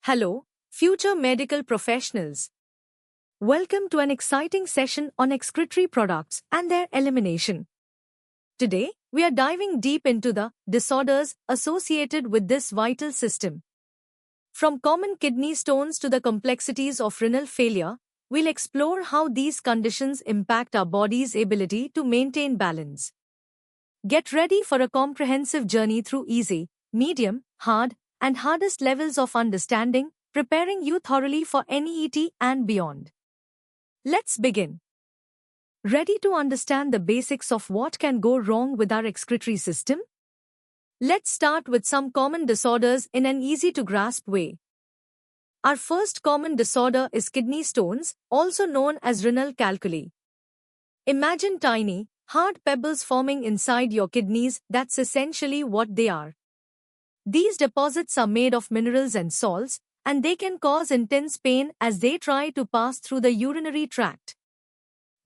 Hello, future medical professionals. Welcome to an exciting session on excretory products and their elimination. Today, we are diving deep into the disorders associated with this vital system. From common kidney stones to the complexities of renal failure, we'll explore how these conditions impact our body's ability to maintain balance. Get ready for a comprehensive journey through easy, medium, hard, and hardest levels of understanding, preparing you thoroughly for NEET and beyond. Let's begin. Ready to understand the basics of what can go wrong with our excretory system? Let's start with some common disorders in an easy-to-grasp way. Our first common disorder is kidney stones, also known as renal calculi. Imagine tiny, hard pebbles forming inside your kidneys. That's essentially what they are. These deposits are made of minerals and salts, and they can cause intense pain as they try to pass through the urinary tract.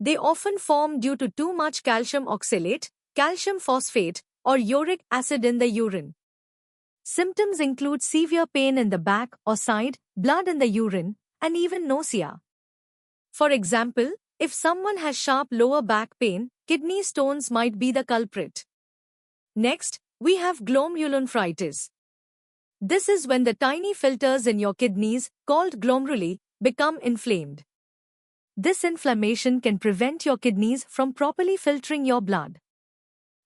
They often form due to too much calcium oxalate, calcium phosphate, or uric acid in the urine. Symptoms include severe pain in the back or side, blood in the urine, and even nausea. For example, if someone has sharp lower back pain, kidney stones might be the culprit. Next, we have glomerulonephritis. This is when the tiny filters in your kidneys, called glomeruli, become inflamed. This inflammation can prevent your kidneys from properly filtering your blood.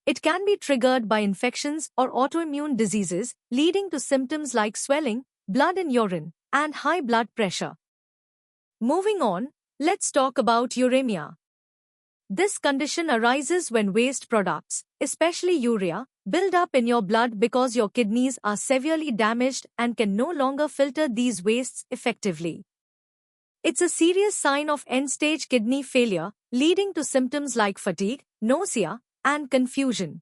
It can be triggered by infections or autoimmune diseases, leading to symptoms like swelling, blood in urine, and high blood pressure. Moving on, let's talk about uremia. This condition arises when waste products, especially urea, build up in your blood because your kidneys are severely damaged and can no longer filter these wastes effectively. It's a serious sign of end-stage kidney failure, leading to symptoms like fatigue, nausea, and confusion.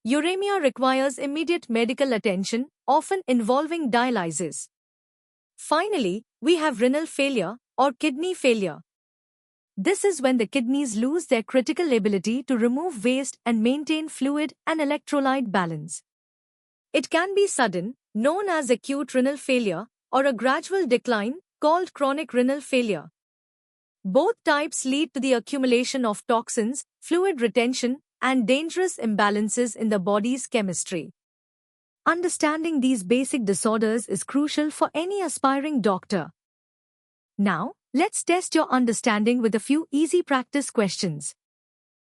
Uremia requires immediate medical attention, often involving dialysis. Finally, we have renal failure or kidney failure. This is when the kidneys lose their critical ability to remove waste and maintain fluid and electrolyte balance. It can be sudden, known as acute renal failure, or a gradual decline, called chronic renal failure. Both types lead to the accumulation of toxins, fluid retention, and dangerous imbalances in the body's chemistry. Understanding these basic disorders is crucial for any aspiring doctor. Now, let's test your understanding with a few easy practice questions.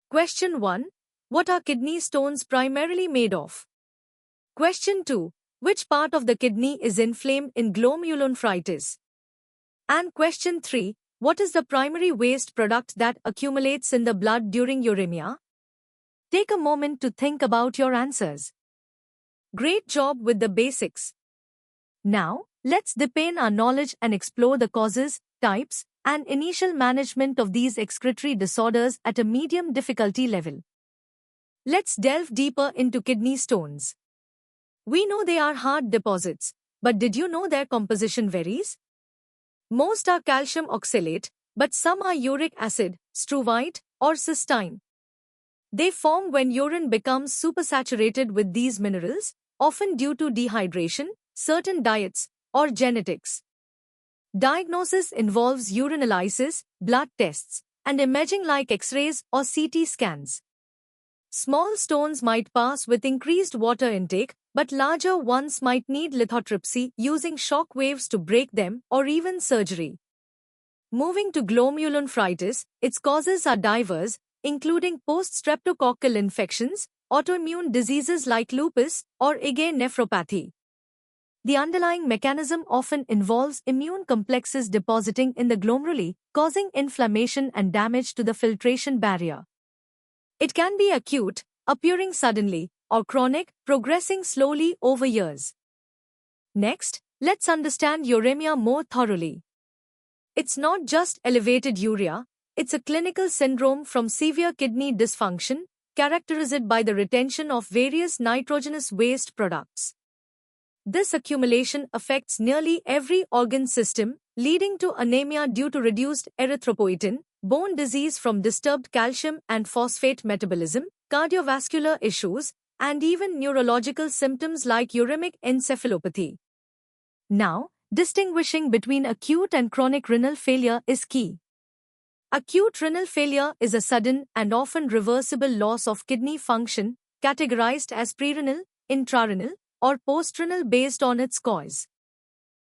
Question 1. What are kidney stones primarily made of? Question 2. Which part of the kidney is inflamed in glomerulonephritis? And question 3. What is the primary waste product that accumulates in the blood during uremia? Take a moment to think about your answers. Great job with the basics. Now, let's deepen our knowledge and explore the causes, types, and initial management of these excretory disorders at a medium difficulty level. Let's delve deeper into kidney stones. We know they are hard deposits, but did you know their composition varies? Most are calcium oxalate, but some are uric acid, struvite, or cystine. They form when urine becomes supersaturated with these minerals, often due to dehydration, certain diets, or genetics. Diagnosis involves urinalysis, blood tests, and imaging like X-rays or CT scans. Small stones might pass with increased water intake, but larger ones might need lithotripsy using shock waves to break them or even surgery. Moving to glomerulonephritis, its causes are diverse, including post-streptococcal infections, autoimmune diseases like lupus, or IgA nephropathy. The underlying mechanism often involves immune complexes depositing in the glomeruli, causing inflammation and damage to the filtration barrier. It can be acute, appearing suddenly, or chronic, progressing slowly over years. Next, let's understand uremia more thoroughly. It's not just elevated urea, it's a clinical syndrome from severe kidney dysfunction, characterized by the retention of various nitrogenous waste products. This accumulation affects nearly every organ system, leading to anemia due to reduced erythropoietin, bone disease from disturbed calcium and phosphate metabolism, cardiovascular issues, and even neurological symptoms like uremic encephalopathy. Now, Distinguishing between acute and chronic renal failure is key. Acute renal failure is a sudden and often reversible loss of kidney function, categorized as prerenal, intrarenal, or postrenal based on its cause.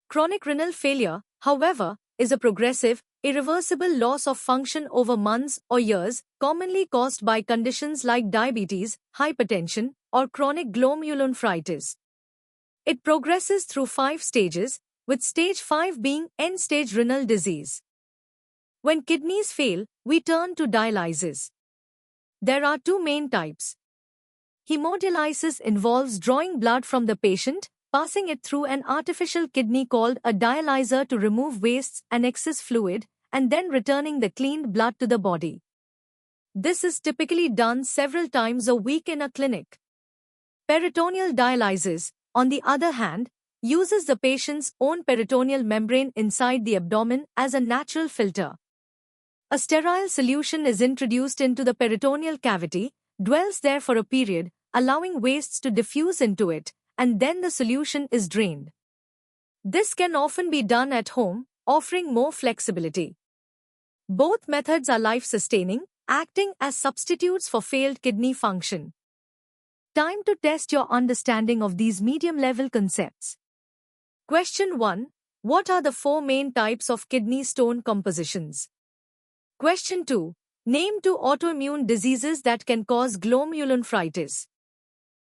Chronic renal failure, however, is a progressive, irreversible loss of function over months or years, commonly caused by conditions like diabetes, hypertension, or chronic glomerulonephritis. It progresses through 5 stages, with stage 5 being end-stage renal disease. When kidneys fail, we turn to dialysis. There are 2 main types. Hemodialysis involves drawing blood from the patient, passing it through an artificial kidney called a dialyzer to remove wastes and excess fluid, and then returning the cleaned blood to the body. This is typically done several times a week in a clinic. Peritoneal dialysis, on the other hand, uses the patient's own peritoneal membrane inside the abdomen as a natural filter. A sterile solution is introduced into the peritoneal cavity, dwells there for a period, allowing wastes to diffuse into it, and then the solution is drained. This can often be done at home, offering more flexibility. Both methods are life-sustaining, acting as substitutes for failed kidney function. Time to test your understanding of these medium-level concepts. Question 1. What are the 4 main types of kidney stone compositions? Question 2. Name 2 autoimmune diseases that can cause glomerulonephritis.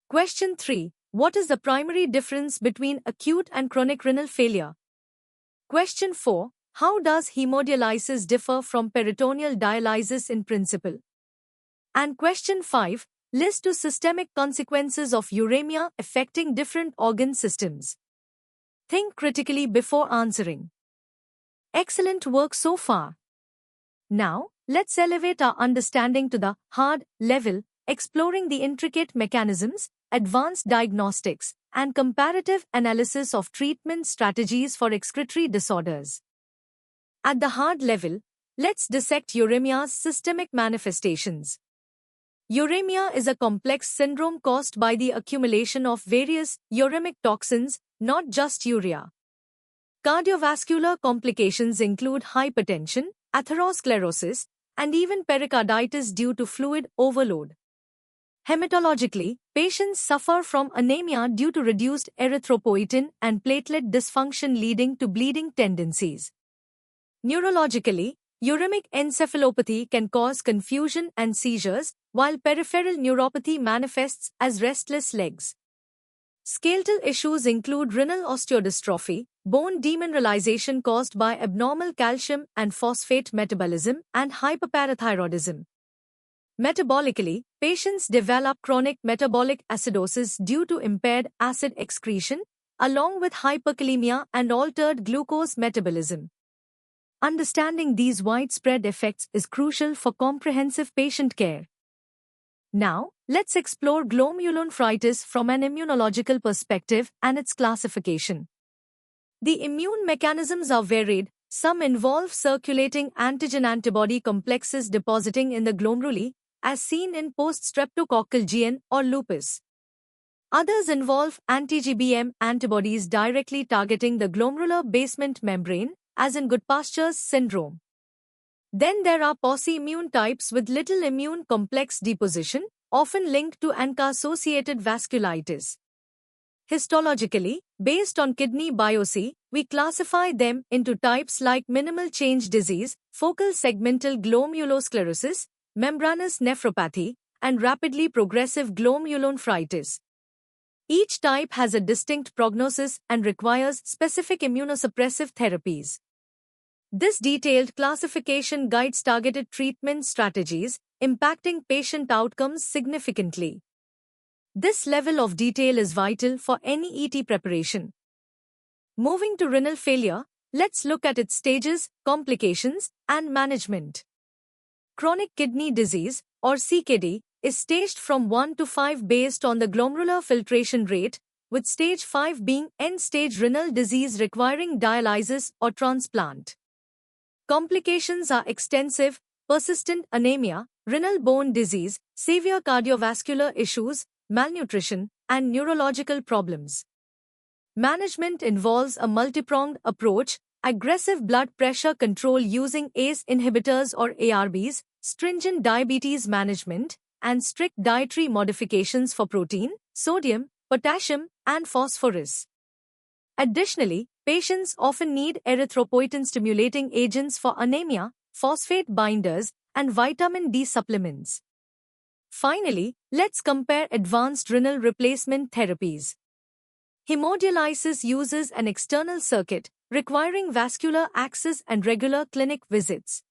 Question 3. What is the primary difference between acute and chronic renal failure? Question 4. How does hemodialysis differ from peritoneal dialysis in principle? And question 5. List 2 systemic consequences of uremia affecting different organ systems. Think critically before answering. Excellent work so far. Now, let's elevate our understanding to the hard level, exploring the intricate mechanisms, advanced diagnostics, and comparative analysis of treatment strategies for excretory disorders. At the hard level, let's dissect uremia's systemic manifestations. Uremia is a complex syndrome caused by the accumulation of various uremic toxins, not just urea. Cardiovascular complications include hypertension, atherosclerosis, and even pericarditis due to fluid overload. Hematologically, patients suffer from anemia due to reduced erythropoietin and platelet dysfunction leading to bleeding tendencies. Neurologically, uremic encephalopathy can cause confusion and seizures, while peripheral neuropathy manifests as restless legs. Skeletal issues include renal osteodystrophy, bone demineralization caused by abnormal calcium and phosphate metabolism, and hyperparathyroidism. Metabolically, patients develop chronic metabolic acidosis due to impaired acid excretion, along with hyperkalemia and altered glucose metabolism. Understanding these widespread effects is crucial for comprehensive patient care. Now, let's explore glomerulonephritis from an immunological perspective and its classification. The immune mechanisms are varied. Some involve circulating antigen-antibody complexes depositing in the glomeruli, as seen in post-streptococcal GN or lupus. Others involve anti-GBM antibodies directly targeting the glomerular basement membrane, as in Goodpasture's syndrome. Then there are pauci-immune types with little immune complex deposition, often linked to ANCA-associated vasculitis. Histologically, based on kidney biopsy, we classify them into types like minimal change disease, focal segmental glomerulosclerosis, membranous nephropathy, and rapidly progressive glomerulonephritis. Each type has a distinct prognosis and requires specific immunosuppressive therapies. This detailed classification guides targeted treatment strategies, impacting patient outcomes significantly. This level of detail is vital for any ET preparation. Moving to renal failure, let's look at its stages, complications, and management. Chronic kidney disease, or CKD, is staged from 1 to 5 based on the glomerular filtration rate, with stage 5 being end-stage renal disease requiring dialysis or transplant. Complications are extensive: persistent anemia, renal bone disease, severe cardiovascular issues, malnutrition, and neurological problems. Management involves a multi-pronged approach: aggressive blood pressure control using ACE inhibitors or ARBs, stringent diabetes management, and strict dietary modifications for protein, sodium, potassium, and phosphorus. Additionally, patients often need erythropoietin-stimulating agents for anemia, phosphate binders, and vitamin D supplements. Finally, let's compare advanced renal replacement therapies. Hemodialysis uses an external circuit, requiring vascular access and regular clinic visits.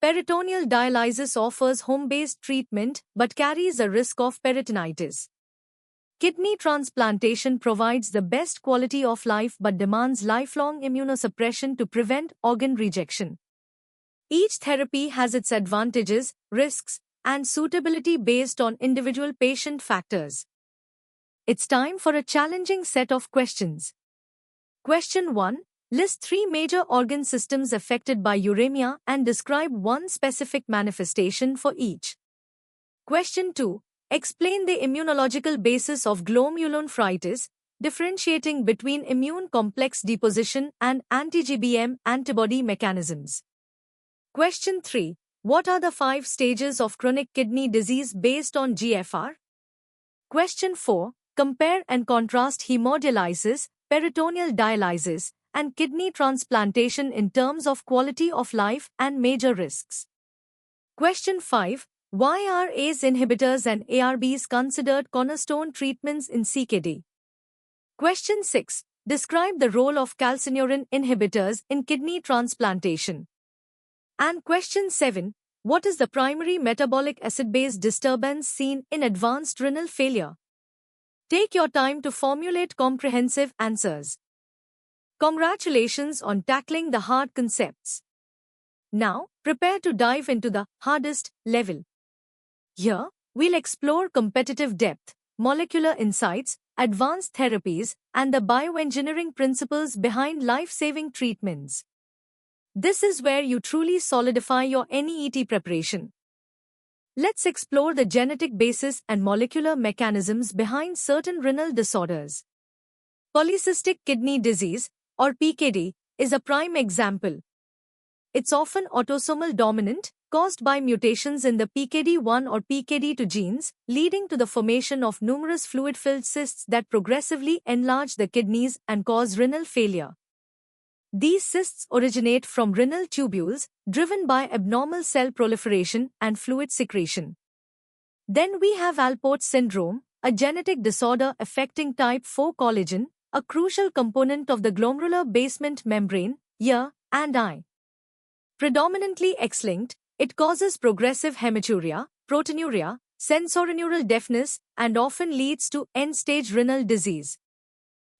Peritoneal dialysis offers home-based treatment but carries a risk of peritonitis. Kidney transplantation provides the best quality of life but demands lifelong immunosuppression to prevent organ rejection. Each therapy has its advantages, risks, and suitability based on individual patient factors. It's time for a challenging set of questions. Question 1. List 3 major organ systems affected by uremia and describe one specific manifestation for each. Question 2. Explain the immunological basis of glomerulonephritis, differentiating between immune complex deposition and anti-GBM antibody mechanisms. Question 3. What are the 5 stages of chronic kidney disease based on GFR? Question 4. Compare and contrast hemodialysis, peritoneal dialysis, and kidney transplantation in terms of quality of life and major risks. Question 5. Why are ACE inhibitors and ARBs considered cornerstone treatments in CKD? Question 6. Describe the role of calcineurin inhibitors in kidney transplantation. And question 7. What is the primary metabolic acid-base disturbance seen in advanced renal failure? Take your time to formulate comprehensive answers. Congratulations on tackling the hard concepts. Now, prepare to dive into the hardest level. Here, we'll explore competitive depth, molecular insights, advanced therapies, and the bioengineering principles behind life-saving treatments. This is where you truly solidify your NEET preparation. Let's explore the genetic basis and molecular mechanisms behind certain renal disorders. Polycystic kidney disease, or PKD, is a prime example. It's often autosomal dominant, caused by mutations in the PKD1 or PKD2 genes, leading to the formation of numerous fluid-filled cysts that progressively enlarge the kidneys and cause renal failure. These cysts originate from renal tubules, driven by abnormal cell proliferation and fluid secretion. Then we have Alport syndrome, a genetic disorder affecting type 4 collagen, a crucial component of the glomerular basement membrane, ear, and eye. Predominantly X-linked, it causes progressive hematuria, proteinuria, sensorineural deafness, and often leads to end-stage renal disease.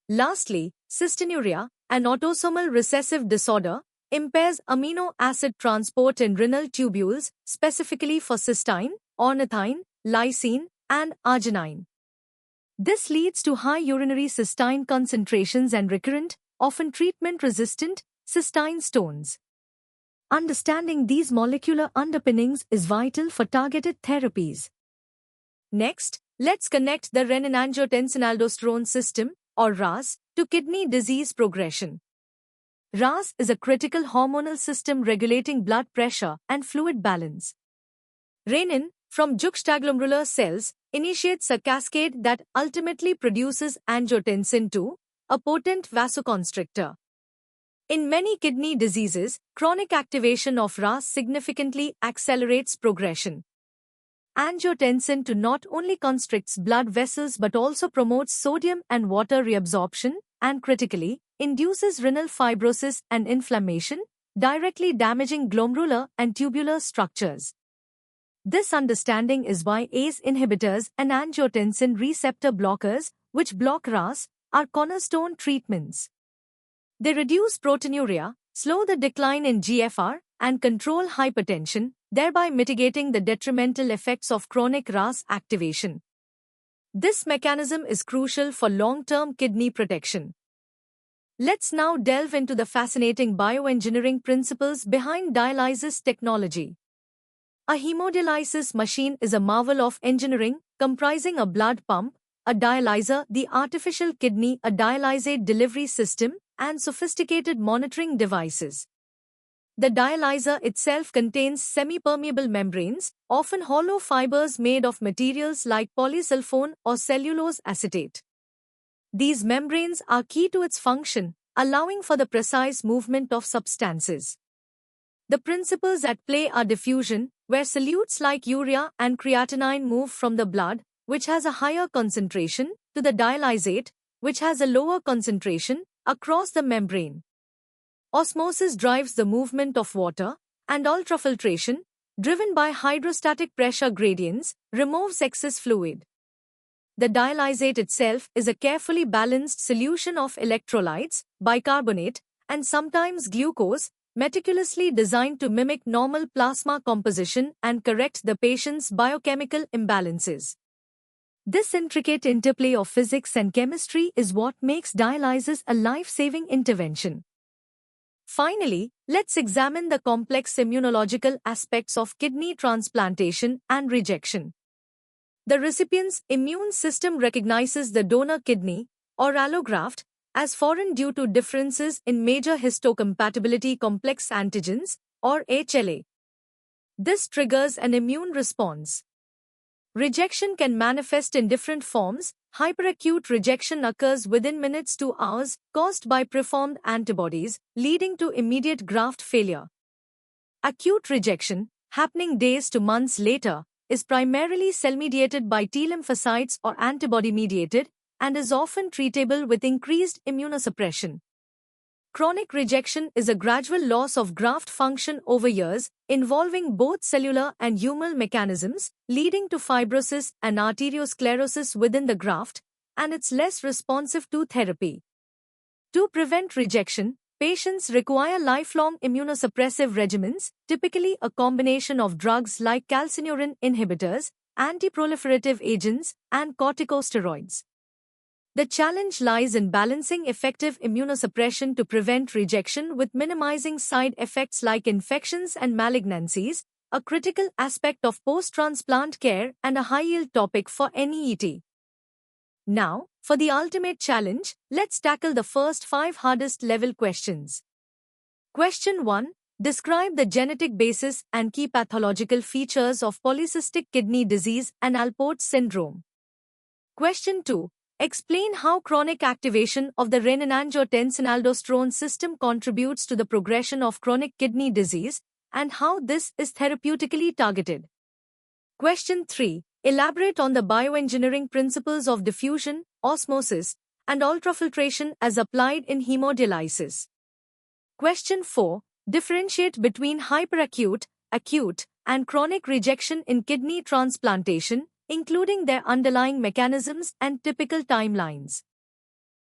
Lastly, cystinuria, an autosomal recessive disorder, impairs amino acid transport in renal tubules, specifically for cysteine, ornithine, lysine, and arginine. This leads to high urinary cysteine concentrations and recurrent, often treatment-resistant, cysteine stones. Understanding these molecular underpinnings is vital for targeted therapies. Next, let's connect the renin-angiotensin-aldosterone system, or RAS, to kidney disease progression. RAS is a critical hormonal system regulating blood pressure and fluid balance. Renin, from juxtaglomerular cells, initiates a cascade that ultimately produces angiotensin II, a potent vasoconstrictor. In many kidney diseases, chronic activation of RAS significantly accelerates progression. Angiotensin II not only constricts blood vessels but also promotes sodium and water reabsorption and, critically, induces renal fibrosis and inflammation, directly damaging glomerular and tubular structures. This understanding is why ACE inhibitors and angiotensin receptor blockers, which block RAS, are cornerstone treatments. They reduce proteinuria, slow the decline in GFR, and control hypertension, thereby mitigating the detrimental effects of chronic RAS activation. This mechanism is crucial for long-term kidney protection. Let's now delve into the fascinating bioengineering principles behind dialysis technology. A hemodialysis machine is a marvel of engineering, comprising a blood pump, a dialyzer, the artificial kidney, a dialysate delivery system, and sophisticated monitoring devices. The dialyzer itself contains semi-permeable membranes, often hollow fibers made of materials like polysulfone or cellulose acetate. These membranes are key to its function, allowing for the precise movement of substances. The principles at play are diffusion, where solutes like urea and creatinine move from the blood, which has a higher concentration, to the dialysate, which has a lower concentration, across the membrane. Osmosis drives the movement of water, and ultrafiltration, driven by hydrostatic pressure gradients, removes excess fluid. The dialysate itself is a carefully balanced solution of electrolytes, bicarbonate, and sometimes glucose, meticulously designed to mimic normal plasma composition and correct the patient's biochemical imbalances. This intricate interplay of physics and chemistry is what makes dialysis a life-saving intervention. Finally, let's examine the complex immunological aspects of kidney transplantation and rejection. The recipient's immune system recognizes the donor kidney, or allograft, as foreign due to differences in major histocompatibility complex antigens, or HLA. This triggers an immune response. Rejection can manifest in different forms. Hyperacute rejection occurs within minutes to hours, caused by preformed antibodies, leading to immediate graft failure. Acute rejection, happening days to months later, is primarily cell-mediated by T lymphocytes or antibody-mediated, and is often treatable with increased immunosuppression. Chronic rejection is a gradual loss of graft function over years, involving both cellular and humoral mechanisms, leading to fibrosis and arteriosclerosis within the graft, and it's less responsive to therapy. To prevent rejection, patients require lifelong immunosuppressive regimens, typically a combination of drugs like calcineurin inhibitors, antiproliferative agents, and corticosteroids. The challenge lies in balancing effective immunosuppression to prevent rejection with minimizing side effects like infections and malignancies, a critical aspect of post-transplant care and a high-yield topic for NEET. Now, for the ultimate challenge, let's tackle the first 5 hardest level questions. Question 1. Describe the genetic basis and key pathological features of polycystic kidney disease and Alport syndrome. Question 2. Explain how chronic activation of the renin-angiotensin-aldosterone system contributes to the progression of chronic kidney disease and how this is therapeutically targeted. Question 3. Elaborate on the bioengineering principles of diffusion, osmosis, and ultrafiltration as applied in hemodialysis. Question 4. Differentiate between hyperacute, acute, and chronic rejection in kidney transplantation, including their underlying mechanisms and typical timelines.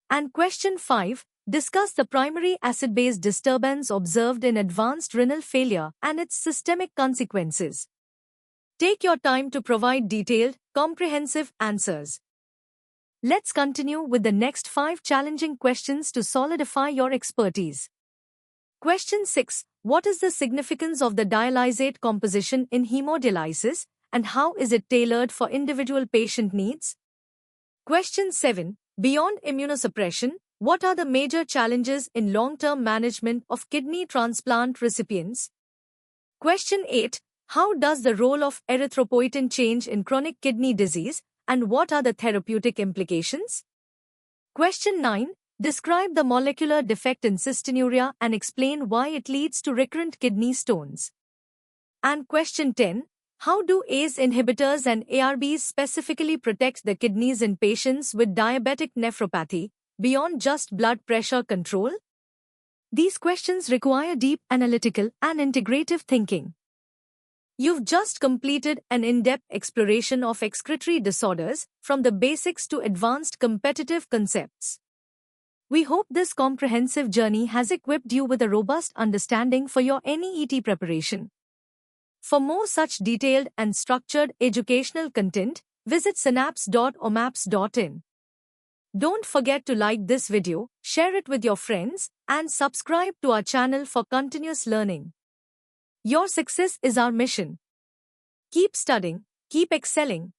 And question 5. Discuss the primary acid-base disturbance observed in advanced renal failure and its systemic consequences. Take your time to provide detailed, comprehensive answers. Let's continue with the next 5 challenging questions to solidify your expertise. Question 6. What is the significance of the dialysate composition in hemodialysis, and how is it tailored for individual patient needs? Question 7. Beyond immunosuppression, what are the major challenges in long-term management of kidney transplant recipients? Question 8. How does the role of erythropoietin change in chronic kidney disease, and what are the therapeutic implications? Question 9. Describe the molecular defect in cystinuria and explain why it leads to recurrent kidney stones. And question 10. How do ACE inhibitors and ARBs specifically protect the kidneys in patients with diabetic nephropathy, beyond just blood pressure control? These questions require deep analytical and integrative thinking. You've just completed an in-depth exploration of excretory disorders, from the basics to advanced competitive concepts. We hope this comprehensive journey has equipped you with a robust understanding for your NEET preparation. For more such detailed and structured educational content, visit synapse.omaps.in. Don't forget to like this video, share it with your friends, and subscribe to our channel for continuous learning. Your success is our mission. Keep studying, keep excelling,